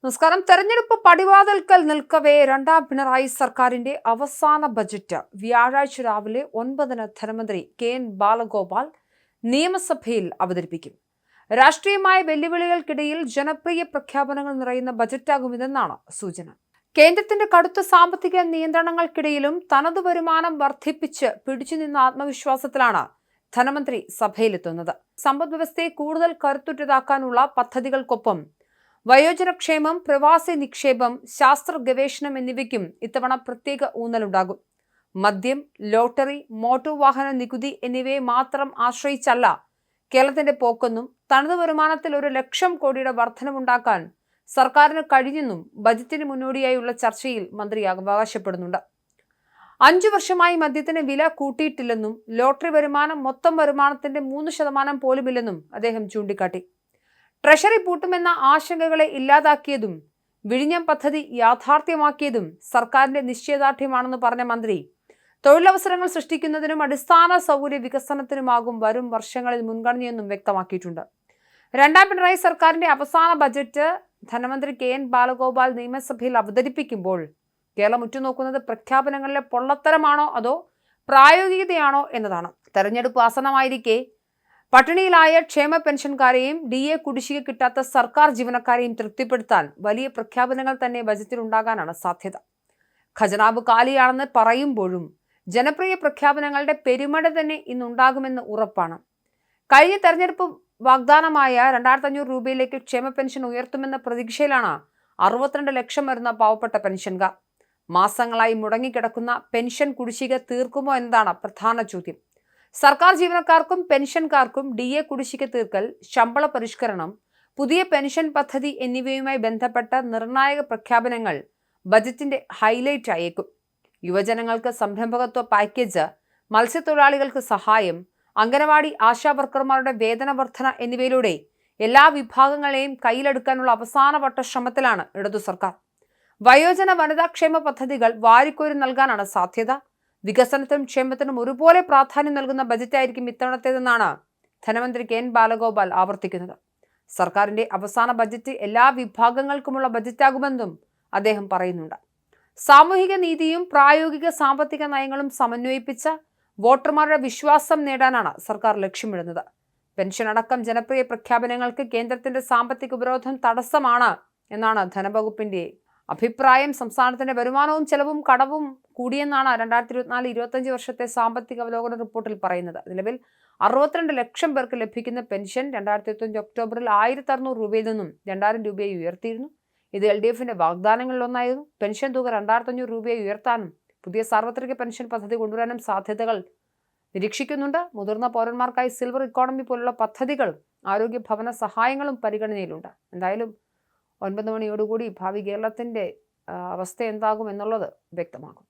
നമസ്കാരം. തെരഞ്ഞെടുപ്പ് പടിവാതിൽക്കൽ നിൽക്കവേ രണ്ടാം പിണറായി സർക്കാരിന്റെ അവസാന ബജറ്റ് വ്യാഴാഴ്ച രാവിലെ 9-ന് ധനമന്ത്രി കെ.എൻ. ബാലഗോപാൽ നിയമസഭയിൽ അവതരിപ്പിക്കും. രാഷ്ട്രീയമായ വെല്ലുവിളികൾക്കിടയിൽ ജനപ്രിയ പ്രഖ്യാപനങ്ങൾ നിറയുന്ന ബജറ്റാകുമിതെന്നാണ് സൂചന. കേന്ദ്രത്തിന്റെ കടുത്ത സാമ്പത്തിക നിയന്ത്രണങ്ങൾക്കിടയിലും തനതു വരുമാനം വർദ്ധിപ്പിച്ച് പിടിച്ചുനിന്ന ആത്മവിശ്വാസത്തിലാണ് ധനമന്ത്രി സഭയിലെത്തുന്നത്. സമ്പദ്വ്യവസ്ഥയെ കൂടുതൽ കരുത്തുറ്റതാക്കാനുള്ള പദ്ധതികൾക്കൊപ്പം വയോജനക്ഷേമം, പ്രവാസി നിക്ഷേപം, ശാസ്ത്ര ഗവേഷണം എന്നിവയ്ക്കും ഇത്തവണ പ്രത്യേക ഊന്നലുണ്ടാകും. മദ്യം, ലോട്ടറി, മോട്ടോർ വാഹന നികുതി എന്നിവയെ മാത്രം ആശ്രയിച്ചല്ല കേരളത്തിന്റെ പോക്കെന്നും തനതു വരുമാനത്തിൽ 1,00,000 കോടിയുടെ വർധനവുണ്ടാക്കാൻ സർക്കാരിന് കഴിഞ്ഞെന്നും ബജറ്റിന് മുന്നോടിയായുള്ള ചർച്ചയിൽ മന്ത്രി അവകാശപ്പെടുന്നുണ്ട്. 5 വർഷമായി മദ്യത്തിന് വില കൂട്ടിയിട്ടില്ലെന്നും ലോട്ടറി വരുമാനം മൊത്തം വരുമാനത്തിന്റെ 3% പോലുമില്ലെന്നും അദ്ദേഹം ചൂണ്ടിക്കാട്ടി. ട്രഷറി പൂട്ടുമെന്ന ആശങ്കകളെ ഇല്ലാതാക്കിയതും വിഴിഞ്ഞം പദ്ധതി യാഥാർത്ഥ്യമാക്കിയതും സർക്കാരിന്റെ നിശ്ചയദാർഢ്യമാണെന്ന് പറഞ്ഞ മന്ത്രി തൊഴിലവസരങ്ങൾ സൃഷ്ടിക്കുന്നതിനും അടിസ്ഥാന സൗകര്യ വികസനത്തിനുമാകും വരും വർഷങ്ങളിൽ മുൻഗണനയെന്നും വ്യക്തമാക്കിയിട്ടുണ്ട്. രണ്ടാം പിണറായി സർക്കാരിന്റെ അവസാന ബജറ്റ് ധനമന്ത്രി കെ.എൻ. ബാലഗോപാൽ നിയമസഭയിൽ അവതരിപ്പിക്കുമ്പോൾ കേരളം ഉറ്റുനോക്കുന്നത് പ്രഖ്യാപനങ്ങളിലെ പൊള്ളത്തരമാണോ അതോ പ്രായോഗികതയാണോ എന്നതാണ്. തെരഞ്ഞെടുപ്പ് ആസന്നമായിരിക്കെ പട്ടിണിയിലായ ക്ഷേമ പെൻഷൻകാരെയും DA കുടിശ്ശിക കിട്ടാത്ത സർക്കാർ ജീവനക്കാരെയും തൃപ്തിപ്പെടുത്താൻ വലിയ പ്രഖ്യാപനങ്ങൾ തന്നെ ബജറ്റിൽ ഉണ്ടാകാനാണ് സാധ്യത. ഖജനാവ് കാലിയാണെന്ന് പറയുമ്പോഴും ജനപ്രിയ പ്രഖ്യാപനങ്ങളുടെ പെരുമഴ തന്നെ ഇന്നുണ്ടാകുമെന്ന് ഉറപ്പാണ്. കഴിഞ്ഞ തെരഞ്ഞെടുപ്പ് വാഗ്ദാനമായ 2,500 രൂപയിലേക്ക് ക്ഷേമ പെൻഷൻ ഉയർത്തുമെന്ന പ്രതീക്ഷയിലാണ് 62 ലക്ഷം വരുന്ന പാവപ്പെട്ട പെൻഷൻകാർ. മാസങ്ങളായി മുടങ്ങിക്കിടക്കുന്ന പെൻഷൻ കുടിശ്ശിക തീർക്കുമോ എന്നതാണ് പ്രധാന ചോദ്യം. സർക്കാർ ജീവനക്കാർക്കും പെൻഷൻകാർക്കും DA കുടിശ്ശിക തീർക്കൽ, ശമ്പള പരിഷ്കരണം, പുതിയ പെൻഷൻ പദ്ധതി എന്നിവയുമായി ബന്ധപ്പെട്ട നിർണായക പ്രഖ്യാപനങ്ങൾ ബജറ്റിന്റെ ഹൈലൈറ്റ് ആയേക്കും. യുവജനങ്ങൾക്ക് സംരംഭകത്വ പാക്കേജ്, മത്സ്യത്തൊഴിലാളികൾക്ക് സഹായം, അംഗനവാടി ആശാവർക്കർമാരുടെ വേതന വർധന എന്നിവയിലൂടെ എല്ലാ വിഭാഗങ്ങളെയും കയ്യിലെടുക്കാനുള്ള അവസാനവട്ട ശ്രമത്തിലാണ് ഇടതു സർക്കാർ. വയോജന വനിതാ ക്ഷേമ പദ്ധതികൾ വാരിക്കോരി നൽകാനാണ് സാധ്യത. വികസനത്തിനും ക്ഷേമത്തിനും ഒരുപോലെ പ്രാധാന്യം നൽകുന്ന ബജറ്റായിരിക്കും ഇത്തവണത്തേതെന്നാണ് ധനമന്ത്രി കെ.എൻ. ബാലഗോപാൽ ആവർത്തിക്കുന്നത്. സർക്കാരിന്റെ അവസാന ബജറ്റ് എല്ലാ വിഭാഗങ്ങൾക്കുമുള്ള ബജറ്റാകുമെന്നും അദ്ദേഹം പറയുന്നുണ്ട്. സാമൂഹിക നീതിയും പ്രായോഗിക സാമ്പത്തിക നയങ്ങളും സമന്വയിപ്പിച്ച വോട്ടർമാരുടെ വിശ്വാസം നേടാനാണ് സർക്കാർ ലക്ഷ്യമിടുന്നത്. പെൻഷൻ അടക്കം ജനപ്രിയ പ്രഖ്യാപനങ്ങൾക്ക് കേന്ദ്രത്തിന്റെ സാമ്പത്തിക ഉപരോധം തടസ്സമാണ് എന്നാണ് ധനവകുപ്പിന്റെ അഭിപ്രായം. സംസ്ഥാനത്തിന്റെ വരുമാനവും ചെലവും കടവും കൂടിയെന്നാണ് 2024-25 വർഷത്തെ സാമ്പത്തിക അവലോകന റിപ്പോർട്ടിൽ പറയുന്നത്. നിലവിൽ 62 ലക്ഷം പേർക്ക് ലഭിക്കുന്ന പെൻഷൻ 2025 ഒക്ടോബറിൽ 1,600 രൂപയിൽ നിന്നും 2,000 രൂപയായി ഉയർത്തിയിരുന്നു. ഇത് LDFന്റെ വാഗ്ദാനങ്ങളിലൊന്നായിരുന്നു. പെൻഷൻ തുക 2,500 രൂപയായി ഉയർത്താനും പുതിയ സാർവത്രിക പെൻഷൻ പദ്ധതി കൊണ്ടുവരാനും സാധ്യതകൾ നിരീക്ഷിക്കുന്നുണ്ട്. മുതിർന്ന പൗരന്മാർക്കായി സിൽവർ ഇക്കോണമി പോലുള്ള പദ്ധതികളും ആരോഗ്യ ഭവന സഹായങ്ങളും പരിഗണനയിലുണ്ട്. എന്തായാലും 9 മണിയോടുകൂടി ഭാവി കേരളത്തിന്റെ അവസ്ഥ എന്താകും എന്നുള്ളത് വ്യക്തമാകും.